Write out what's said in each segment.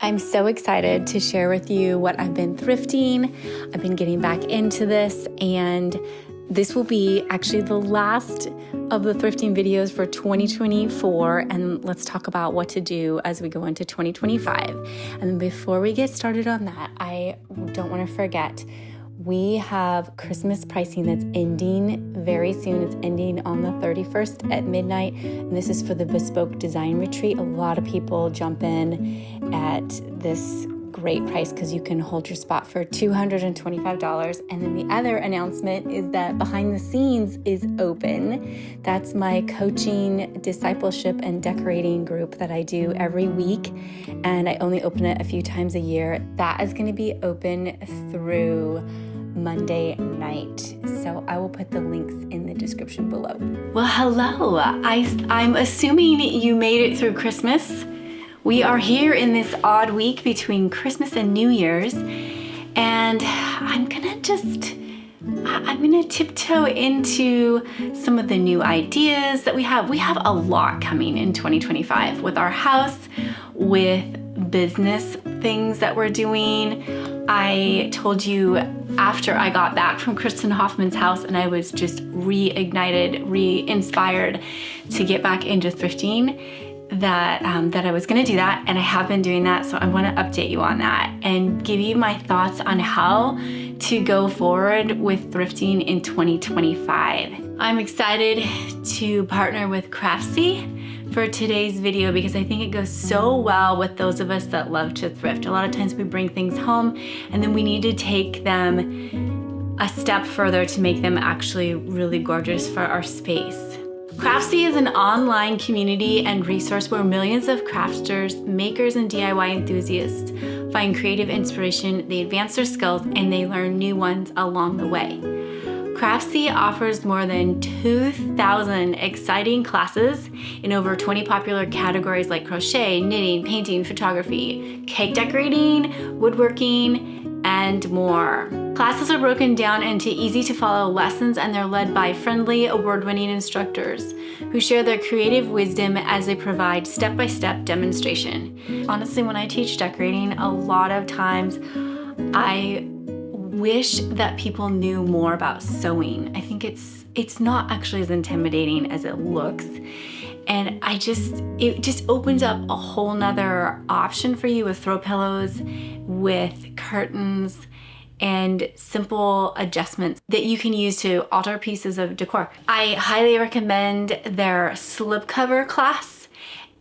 I'm so excited to share with you what I've been thrifting. I've been getting back into this, and this will be actually the last of the thrifting videos for 2024, and let's talk about what to do as we go into 2025. And before we get started on that, I don't want to forget, we have Christmas pricing that's ending very soon. It's ending on the 31st at midnight, and this is for the Bespoke Design Retreat. A lot of people jump in at this great price because you can hold your spot for $225. And then the other announcement is that Behind the Scenes is open. That's my coaching, discipleship, and decorating group that I do every week, and I only open it a few times a year. That is going to be open through Monday night. So I will put the links in the description below. Well, hello. I'm assuming you made it through Christmas. We are here in this odd week between Christmas and New Year's, and I'm gonna tiptoe into some of the new ideas that we have. We have a lot coming in 2025 with our house, with business things that we're doing. I told you after I got back from Kristen Hoffman's house and I was just reignited, re-inspired to get back into thrifting, that I was gonna do that, and I have been doing that. So I wanna update you on that and give you my thoughts on how to go forward with thrifting in 2025. I'm excited to partner with Craftsy for today's video because I think it goes so well with those of us that love to thrift. A lot of times we bring things home and then we need to take them a step further to make them actually really gorgeous for our space. Craftsy is an online community and resource where millions of crafters, makers, and DIY enthusiasts find creative inspiration, they advance their skills, and they learn new ones along the way. Craftsy offers more than 2,000 exciting classes in over 20 popular categories like crochet, knitting, painting, photography, cake decorating, woodworking, and more. Classes are broken down into easy to follow lessons, and they're led by friendly, award-winning instructors who share their creative wisdom as they provide step-by-step demonstration. Honestly, when I teach decorating, a lot of times I wish that people knew more about sewing. I think it's not actually as intimidating as it looks. And it just opens up a whole nother option for you with throw pillows, with curtains, and simple adjustments that you can use to alter pieces of decor. I highly recommend their slipcover class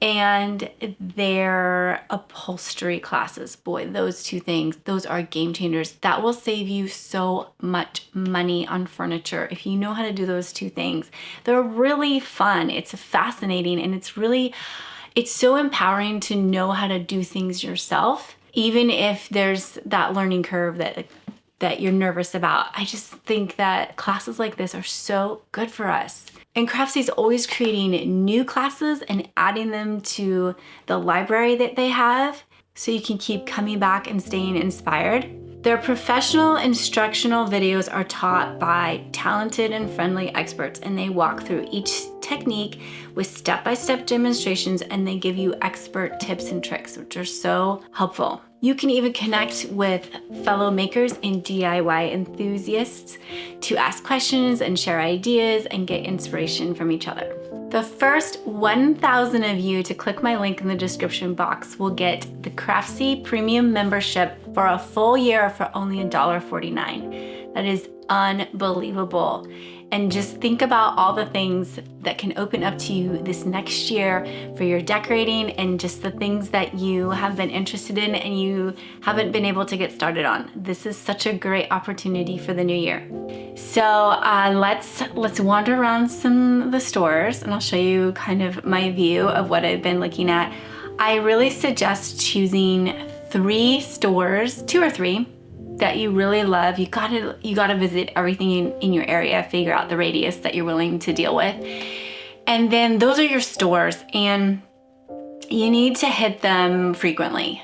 and their upholstery classes. Boy, those two things, those are game changers. That will save you so much money on furniture if you know how to do those two things. They're really fun. It's fascinating, and it's so empowering to know how to do things yourself, even if there's that learning curve that you're nervous about. I just think that classes like this are so good for us. And Craftsy is always creating new classes and adding them to the library that they have so you can keep coming back and staying inspired. Their professional instructional videos are taught by talented and friendly experts, and they walk through each technique with step-by-step demonstrations, and they give you expert tips and tricks, which are so helpful. You can even connect with fellow makers and DIY enthusiasts to ask questions and share ideas and get inspiration from each other. The first 1,000 of you to click my link in the description box will get the Craftsy Premium membership for a full year for only $1.49. That is unbelievable. And just think about all the things that can open up to you this next year for your decorating and just the things that you have been interested in and you haven't been able to get started on. This is such a great opportunity for the new year. So let's wander around some of the stores, and I'll show you kind of my view of what I've been looking at. I really suggest choosing 3 stores, 2 or 3, that you really love. You gotta visit everything in your area, figure out the radius that you're willing to deal with. And then those are your stores, and you need to hit them frequently.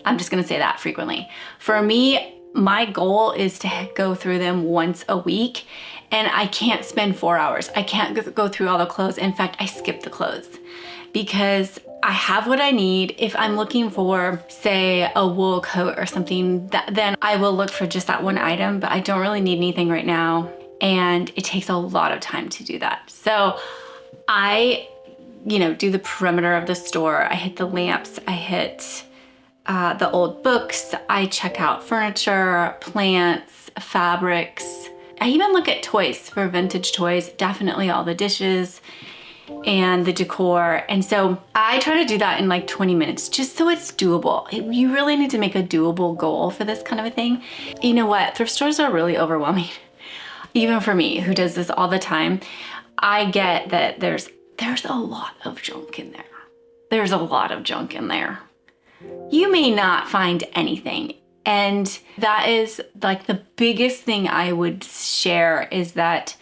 I'm just gonna say that, frequently. For me, my goal is to go through them once a week, and I can't spend 4 hours. I can't go through all the clothes. In fact, I skip the clothes because I have what I need. If I'm looking for, say, a wool coat or something, then I will look for just that one item, but I don't really need anything right now. And it takes a lot of time to do that. So I, do the perimeter of the store. I hit the lamps, I hit the old books, I check out furniture, plants, fabrics. I even look at toys for vintage toys, definitely all the dishes and the decor. And so I try to do that in like 20 minutes, just so it's doable. You really need to make a doable goal for this kind of a thing. You know what? Thrift stores are really overwhelming. Even for me, who does this all the time, I get that there's a lot of junk in there. There's a lot of junk in there. You may not find anything. And that is like the biggest thing I would share, is that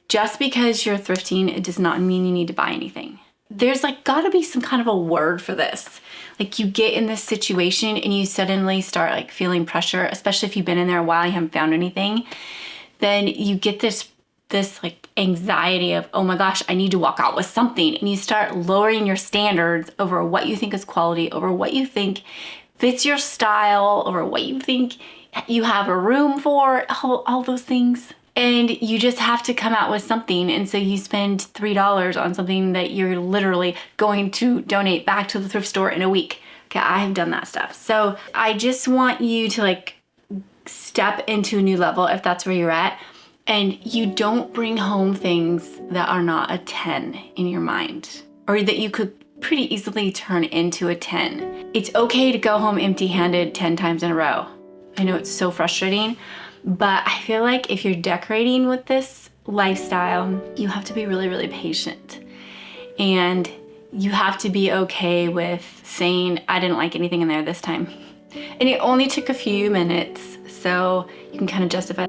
just because you're thrifting, it does not mean you need to buy anything. There's like gotta be some kind of a word for this. Like you get in this situation and you suddenly start like feeling pressure, especially if you've been in there a while, you haven't found anything. Then you get this like anxiety of, oh my gosh, I need to walk out with something. And you start lowering your standards over what you think is quality, over what you think fits your style, over what you think you have a room for, all those things. And you just have to come out with something. And so you spend $3 on something that you're literally going to donate back to the thrift store in a week. Okay, I have done that stuff. So I just want you to like step into a new level if that's where you're at. And you don't bring home things that are not a 10 in your mind, or that you could pretty easily turn into a 10. It's okay to go home empty-handed 10 times in a row. I know it's so frustrating, but I feel like if you're decorating with this lifestyle, you have to be really, really patient. And you have to be okay with saying, I didn't like anything in there this time. And it only took a few minutes, so you can kind of justify.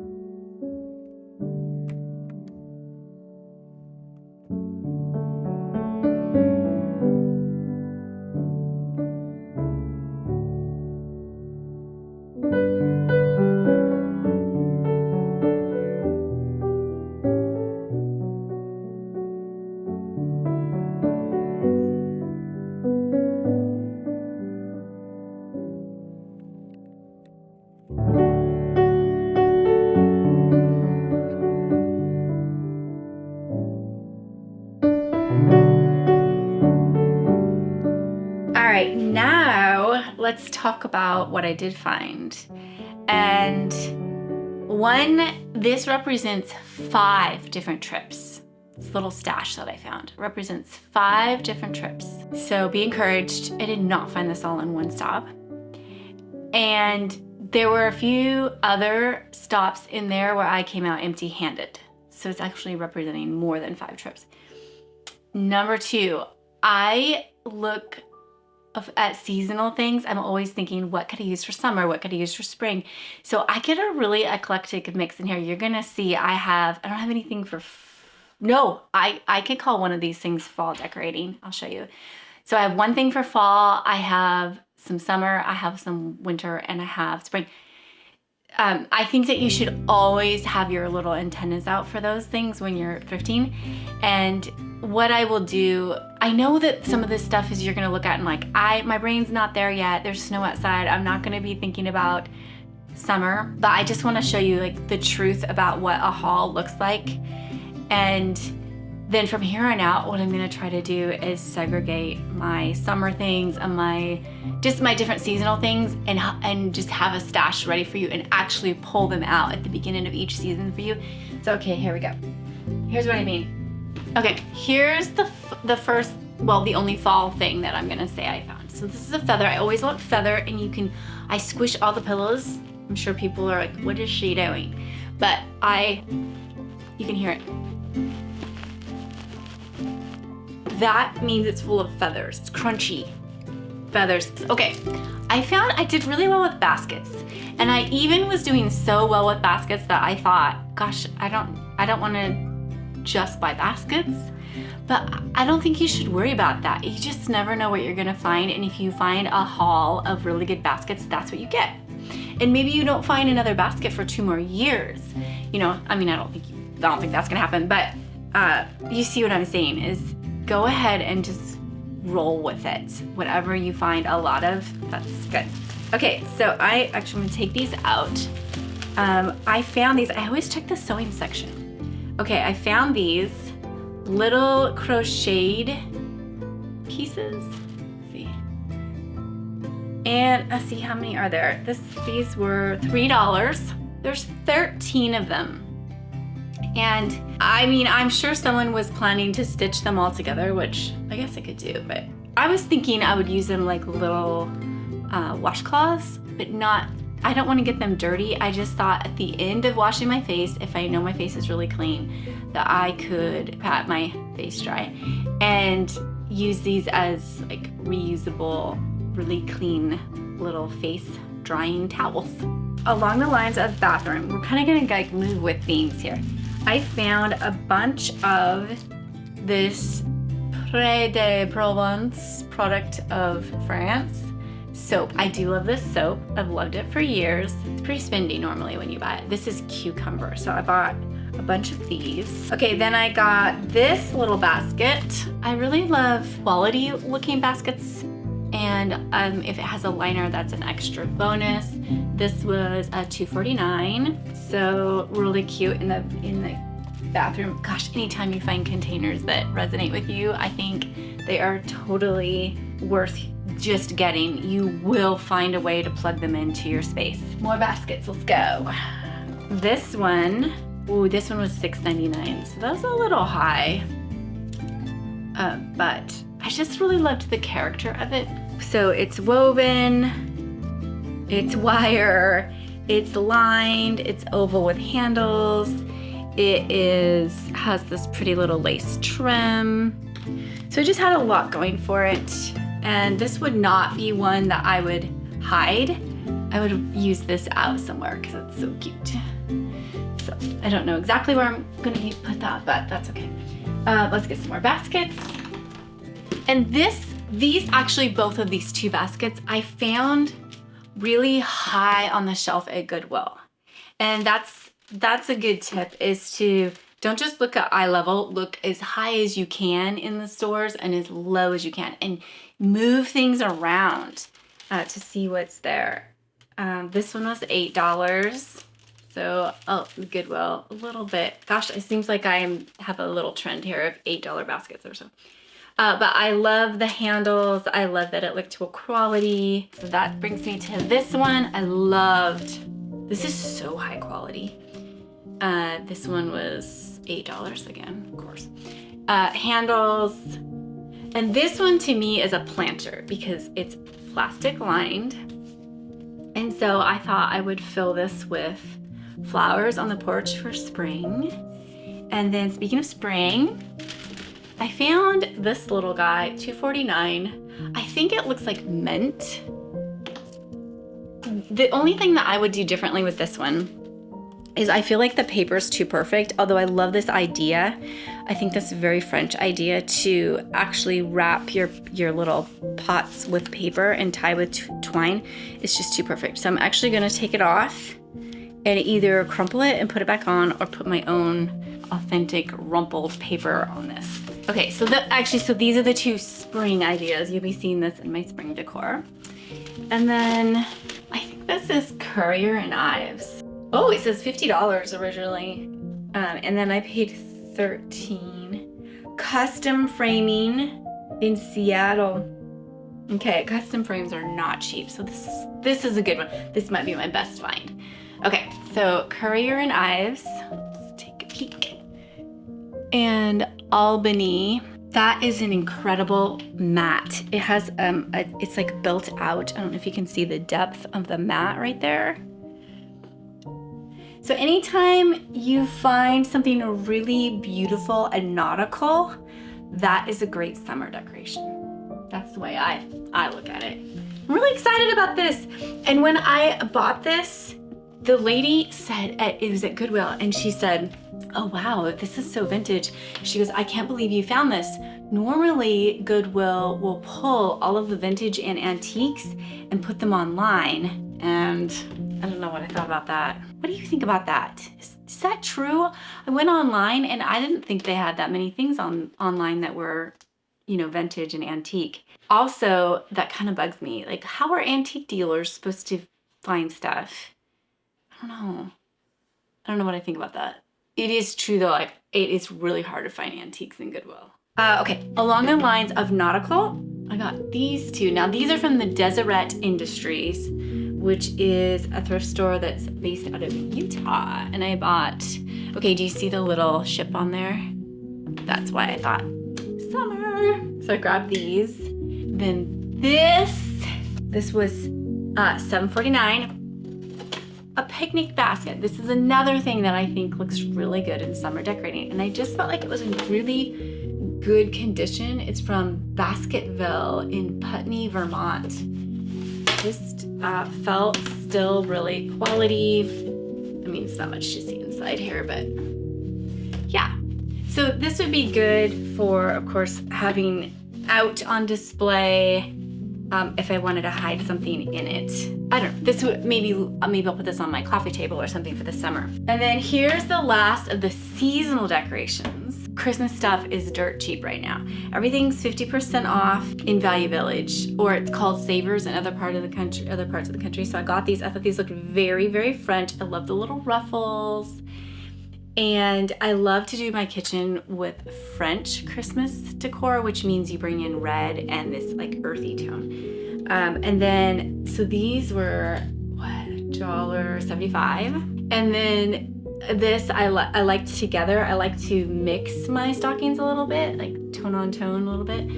Now let's talk about what I did find. And this represents 5 different trips. This little stash that I found represents 5 different trips. So be encouraged. I did not find this all in one stop. And there were a few other stops in there where I came out empty-handed. So it's actually representing more than 5 trips. Number 2, I look at seasonal things. I'm always thinking, what could I use for summer? What could I use for spring? So I get a really eclectic mix in here. You're gonna see I don't have anything for, I could call one of these things fall decorating. I'll show you. So I have one thing for fall, I have some summer, I have some winter, and I have spring. I think that you should always have your little antennas out for those things when you're thrifting. And what I will do, I know that some of this stuff is you're gonna look at and like, my brain's not there yet. There's snow outside. I'm not gonna be thinking about summer, but I just wanna show you like the truth about what a haul looks like. And then from here on out, what I'm gonna try to do is segregate my summer things and my different seasonal things, and just have a stash ready for you and actually pull them out at the beginning of each season for you. So, okay, here we go. Here's what I mean. Okay, here's the only fall thing that I'm gonna say I found. So this is a feather. I always want feather, and I squish all the pillows. I'm sure people are like, what is she doing? But you can hear it. That means it's full of feathers. It's crunchy feathers. Okay, I did really well with baskets. And I even was doing so well with baskets that I thought, gosh, I don't wanna just buy baskets. But I don't think you should worry about that. You just never know what you're gonna find. And if you find a haul of really good baskets, that's what you get. And maybe you don't find another basket for 2 more years. I don't think that's gonna happen, but you see what I'm saying is go ahead and just roll with it. Whatever you find a lot of, that's good. Okay, so I actually want to take these out. I found these, I always check the sewing section. Okay, I found these little crocheted pieces. Let's see. And let's see, how many are there? These were $3. There's 13 of them. And I mean, I'm sure someone was planning to stitch them all together, which I guess I could do, but I was thinking I would use them like little washcloths, but not, I don't want to get them dirty. I just thought at the end of washing my face, if I know my face is really clean, that I could pat my face dry and use these as like reusable, really clean little face drying towels. Along the lines of bathroom, we're kind of gonna like move with themes here. I found a bunch of this Pré de Provence product of France soap. I do love this soap. I've loved it for years. It's pretty spendy normally when you buy it. This is cucumber, so I bought a bunch of these. Okay, then I got this little basket. I really love quality looking baskets, and if it has a liner, that's an extra bonus. This was a $2.49, so really cute in the bathroom. Gosh, anytime you find containers that resonate with you, I think they are totally worth just getting. You will find a way to plug them into your space. More baskets, let's go. This one, ooh, this one was $6.99, so that's a little high, but I just really loved the character of it. So it's woven, it's wire, it's lined, it's oval with handles. It has this pretty little lace trim. So it just had a lot going for it. And this would not be one that I would hide. I would use this out somewhere because it's so cute. So I don't know exactly where I'm gonna put that, but that's okay. Let's get some more baskets. And these actually, both of these two baskets, I found really high on the shelf at Goodwill. And that's a good tip, is to don't just look at eye level, look as high as you can in the stores and as low as you can, and move things around to see what's there. This one was $8. So, Goodwill, a little bit. Gosh, it seems like I have a little trend here of $8 baskets or so. But I love the handles. I love that it looked to a quality. So that brings me to this one. This is so high quality. This one was $8 again, of course. Handles. And this one to me is a planter because it's plastic lined. And so I thought I would fill this with flowers on the porch for spring. And then speaking of spring, I found this little guy, $2.49. I think it looks like mint. The only thing that I would do differently with this one is I feel like the paper's too perfect, although I love this idea. I think that's a very French idea to actually wrap your little pots with paper and tie with twine. It's just too perfect. So I'm actually gonna take it off and either crumple it and put it back on or put my own authentic rumpled paper on this. Okay, so these are the two spring ideas. You'll be seeing this in my spring decor. And then I think this is Currier and Ives. Oh, it says $50 originally. And then I paid $13. Custom framing in Seattle. Okay, custom frames are not cheap, so this is a good one. This might be my best find. Okay, so Currier and Ives. Let's take a peek. And Albany. That is an incredible mat. It has it's like built out. I don't know if you can see the depth of the mat right there. So anytime you find something really beautiful and nautical, that is a great summer decoration. That's the way I look at it. I'm really excited about this. And when I bought this, the lady said, it was at Goodwill, and she said, oh wow, this is so vintage. She goes, I can't believe you found this. Normally Goodwill will pull all of the vintage and antiques and put them online. And I don't know what I thought about that. What do you think about that? Is that true? I went online and I didn't think they had that many things online that were you know, vintage and antique. Also, that kind of bugs me. Like, how are antique dealers supposed to find stuff? I don't know. I don't know what I think about that. It is true though, like it is really hard to find antiques in Goodwill. Okay, along the lines of nautical, I got these two. Now these are from the Deseret Industries, which is a thrift store that's based out of Utah. And I bought, okay, do you see the little ship on there? That's why I thought summer. So I grabbed these. Then this was $7.49. A picnic basket. This is another thing that I think looks really good in summer decorating. And I just felt like it was in really good condition. It's from Basketville in Putney, Vermont. Just felt still really quality. I mean, it's not much to see inside here, but yeah. So this would be good for, of course, having out on display. If I wanted to hide something in it. I don't know, this would, maybe I'll put this on my coffee table or something for the summer. And then here's the last of the seasonal decorations. Christmas stuff is dirt cheap right now. Everything's 50% off in Value Village, or it's called Savers in other parts of the country. So I got these. I thought these looked very, very French. I love the little ruffles. And I love to do my kitchen with French Christmas decor, which means you bring in red and this like earthy tone. And then, so these were, what, $1.75. And then this I like together. I like to mix my stockings a little bit, like tone on tone a little bit.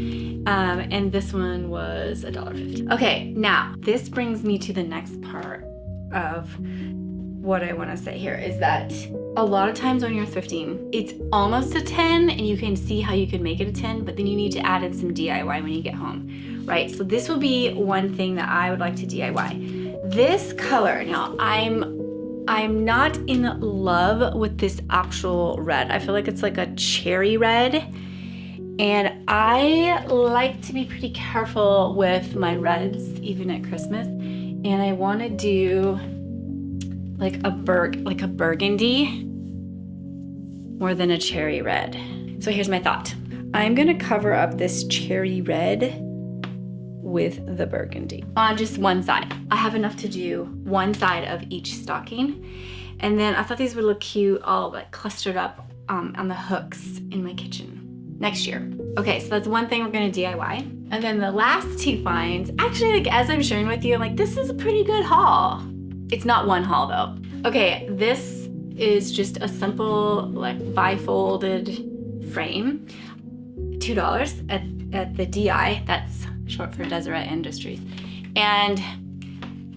And this one was $1.50. Okay, now this brings me to the next part of what I want to say here is that a lot of times when you're thrifting, it's almost a 10 and you can see how you could make it a 10, but then you need to add in some DIY when you get home, right? So this will be one thing that I would like to DIY. This color, now I'm not in love with this actual red. I feel like it's like a cherry red. And I like to be pretty careful with my reds, even at Christmas. And I want to do like a burgundy more than a cherry red. So here's my thought. I'm gonna cover up this cherry red with the burgundy on just one side. I have enough to do one side of each stocking. And then I thought these would look cute all like clustered up on the hooks in my kitchen next year. Okay, so that's one thing we're gonna DIY. And then the last two finds, actually like as I'm sharing with you, I'm like, this is a pretty good haul. It's not one haul though. Okay, this is just a simple like bifolded frame. $2 at the DI, that's short for Deseret Industries. And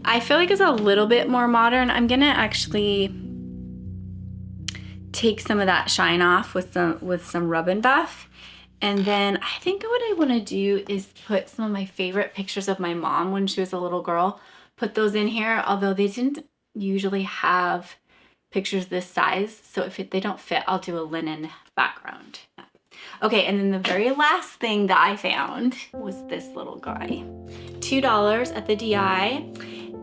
I feel like it's a little bit more modern. I'm gonna actually take some of that shine off with some rub and buff. And then I think what I wanna do is put some of my favorite pictures of my mom when she was a little girl, put those in here, although they didn't usually have pictures this size. So if they don't fit, I'll do a linen background. Okay, and then the very last thing that I found was this little guy. $2 at the DI.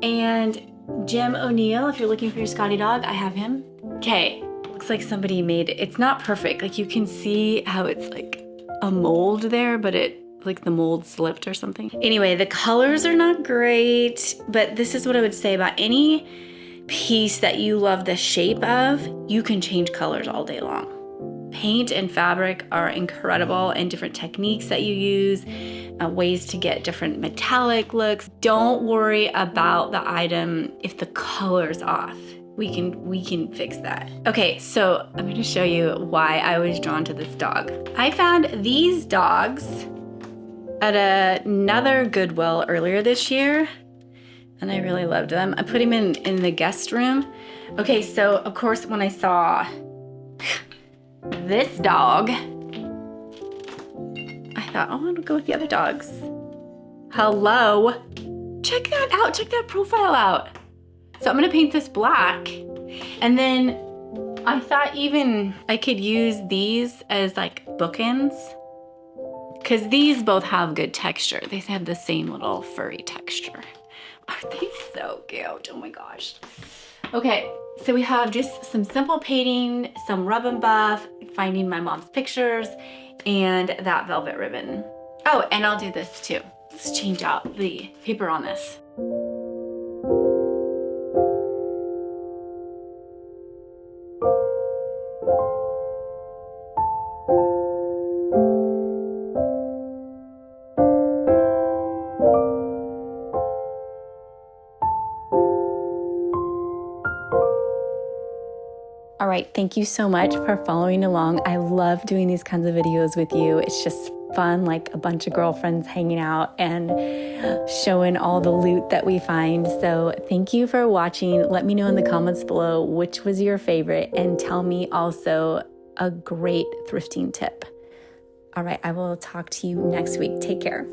And Jim O'Neill, if you're looking for your Scotty dog, I have him. Okay, looks like somebody made it. It's not perfect. Like you can see how it's like a mold there, but like the mold slipped or something. Anyway, the colors are not great, but this is what I would say about any piece that you love the shape of, you can change colors all day long. Paint and fabric are incredible, and different techniques that you use, ways to get different metallic looks. Don't worry about the item if the color's off. We can fix that. Okay, so I'm gonna show you why I was drawn to this dog. I found these dogs at another Goodwill earlier this year, and I really loved them. I put him in the guest room. Okay, so of course when I saw this dog, I thought, oh, I'm gonna go with the other dogs. Hello, check that out, check that profile out. So I'm gonna paint this black, and then I thought even I could use these as like bookends, because these both have good texture. They have the same little furry texture. Aren't they so cute? Oh my gosh. Okay, so we have just some simple painting, some rub and buff, finding my mom's pictures, and that velvet ribbon. Oh, and I'll do this too. Let's change out the paper on this. All right, thank you so much for following along. I love doing these kinds of videos with you. It's just fun, like a bunch of girlfriends hanging out and showing all the loot that we find. So thank you for watching. Let me know in the comments below which was your favorite, and tell me also a great thrifting tip. All right, I will talk to you next week. Take care.